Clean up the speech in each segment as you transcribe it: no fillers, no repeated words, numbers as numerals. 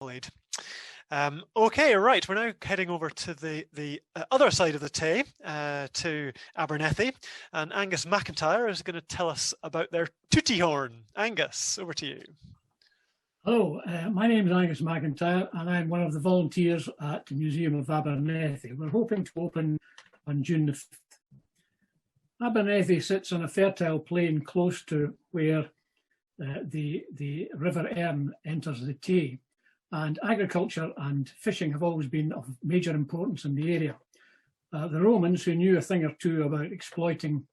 Okay, right. We're now heading over to the other side of the Tay, to Abernethy, and Angus MacIntyre is going to tell us about their Tootie Horn. Angus, over to you. Hello, my name is Angus MacIntyre, and I'm one of the volunteers at the Museum of Abernethy. We're hoping to open on June the 5th. Abernethy sits on a fertile plain close to where the River Erne enters the Tay, and agriculture and fishing have always been of major importance in the area. The Romans, who knew a thing or two about exploiting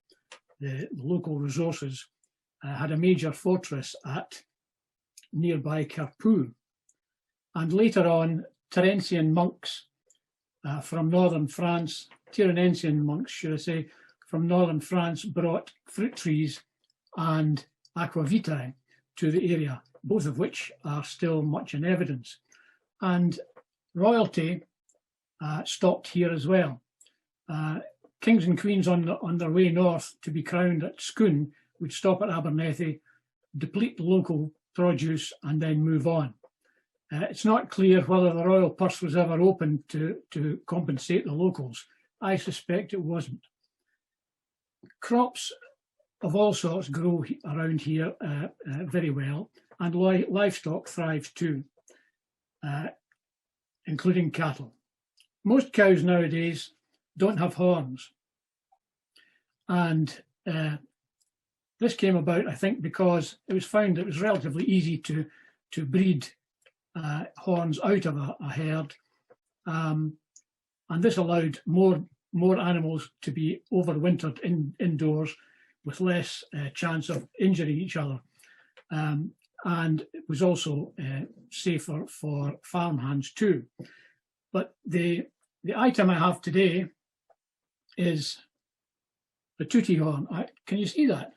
the local resources, had a major fortress at nearby Carpoux. And later on, Terentian monks from northern France, Tyrrhensian monks, should I say, from northern France brought fruit trees and aquavitae to the area, both of which are still much in evidence. And royalty stopped here as well. Kings and queens on their way north to be crowned at Scone would stop at Abernethy, deplete the local produce, and then move on. It's not clear whether the royal purse was ever opened to compensate the locals. I suspect it wasn't. Crops of all sorts grow around here very well, and livestock thrives too, including cattle. Most cows nowadays don't have horns, and this came about, I think, because it was found it was relatively easy to breed horns out of a herd, and this allowed more animals to be overwintered indoors with less chance of injuring each other, and it was also safer for farmhands too. But the item I have today is the Tootie Horn. Can you see that?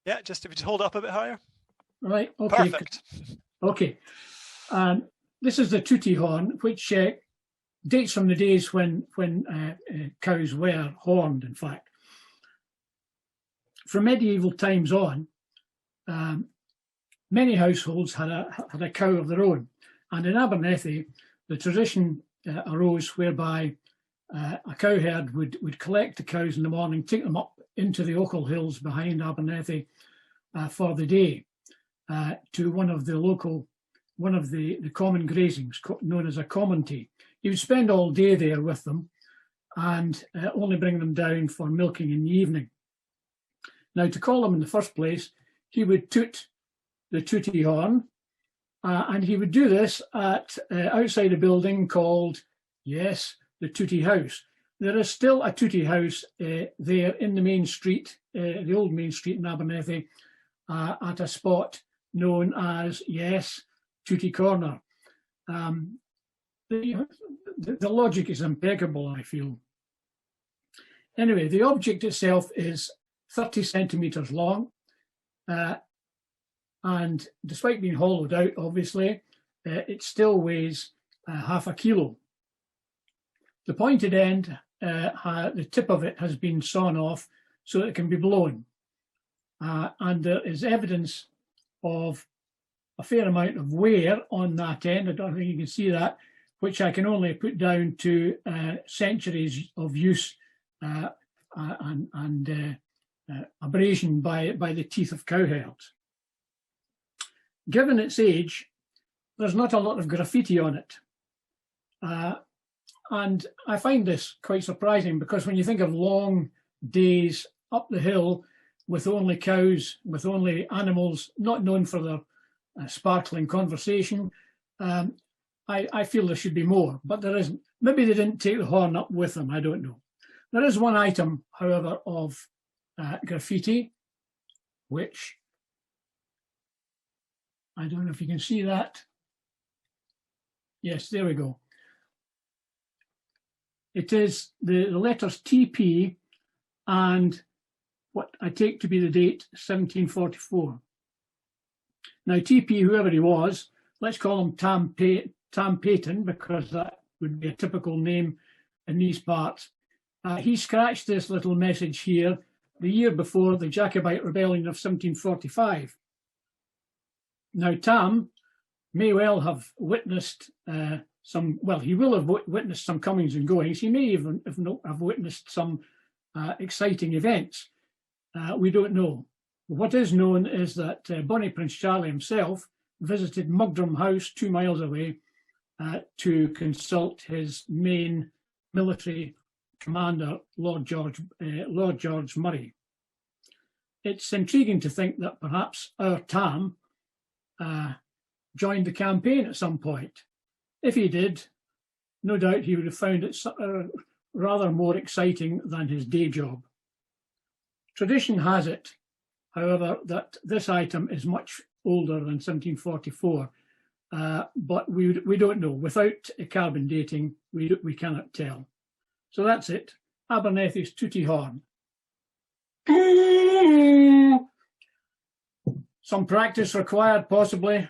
Yeah, just if you hold it up a bit higher. Right, okay. Perfect. Okay. This is the Tootie Horn, which dates from the days when cows were horned, in fact. From medieval times on, many households had a cow of their own. And in Abernethy, the tradition arose whereby a cowherd would collect the cows in the morning, take them up into the Ochil Hills behind Abernethy for the day to one of the common grazings known as a commonty. He would spend all day there with them and only bring them down for milking in the evening. Now, to call them in the first place, he would toot the Tootie Horn, and he would do this at outside a building called, yes, the Tootie House. There is still a Tootie House there in the main street, the old main street in Abernethy, at a spot known as, yes, Tootie Corner. The logic is impeccable, I feel. Anyway, the object itself is 30 centimetres long, and despite being hollowed out, obviously, it still weighs half a kilo. The pointed end, the tip of it has been sawn off so that it can be blown. And there is evidence of a fair amount of wear on that end. I don't think you can see that, which I can only put down to centuries of use and abrasion by the teeth of cowherds. Given its age, there's not a lot of graffiti on it. And I find this quite surprising because when you think of long days up the hill with only cows, with only animals not known for their sparkling conversation, I feel there should be more, but there isn't. Maybe they didn't take the horn up with them, I don't know. There is one item, however, of graffiti, which, I don't know if you can see that. Yes, there we go. It is the letters TP and what I take to be the date 1744. Now TP, whoever he was, let's call him Tam Payton because that would be a typical name in these parts. He scratched this little message here the year before the Jacobite rebellion of 1745. Now Tam may well have witnessed he will have witnessed some comings and goings. He may even have witnessed some exciting events. We don't know. What is known is that Bonnie Prince Charlie himself visited Mugdrum House 2 miles away to consult his main military commander, Lord George Murray. It's intriguing to think that perhaps our Tam joined the campaign at some point. If he did, no doubt he would have found it rather more exciting than his day job. Tradition has it, however, that this item is much older than 1744, but we don't know. Without carbon dating, we cannot tell. So that's it. Abernethy's Tootie Horn. Some practice required, possibly.